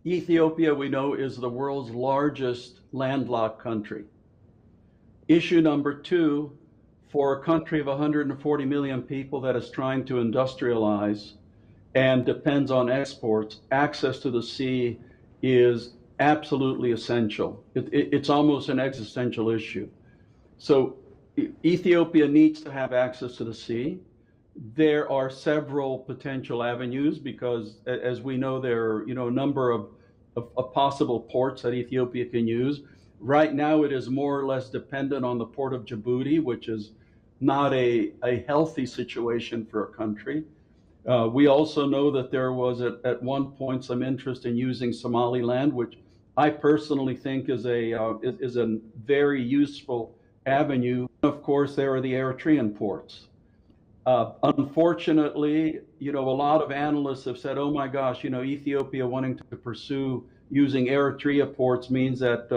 Ethiopia, we know, is the world's largest landlocked country. Issue number two, for a country of 140 million people that is trying to industrialize and depends on exports, access to the sea is absolutely essential. It's almost an existential issue. So Ethiopia needs to have access to the sea. There are several potential avenues because, as we know, there are a number of possible ports that Ethiopia can use. Right now, it is more or less dependent on the port of Djibouti, which is not a healthy situation for a country. We also know that there was at one point some interest in using Somaliland, which I personally think is a very useful avenue. Of course, there are the Eritrean ports. Unfortunately, a lot of analysts have said, oh my gosh, Ethiopia wanting to pursue using Eritrea ports means that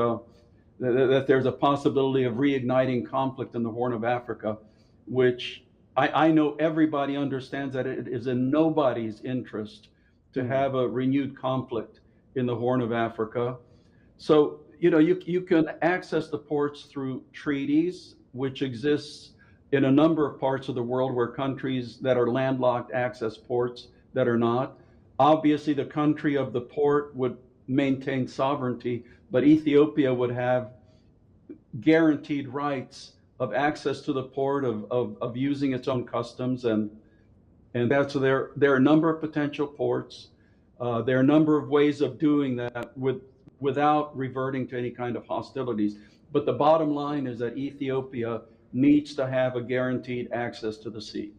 there's a possibility of reigniting conflict in the Horn of Africa, which I know everybody understands that it is in nobody's interest to have a renewed conflict in the Horn of Africa. So, you can access the ports through treaties, which exists in a number of parts of the world where countries that are landlocked access ports that are not. Obviously, the country of the port would maintain sovereignty, but Ethiopia would have guaranteed rights of access to the port, of using its own customs, and that's there are a number of potential ports. There are a number of ways of doing that without reverting to any kind of hostilities. But the bottom line is that Ethiopia needs to have a guaranteed access to the sea.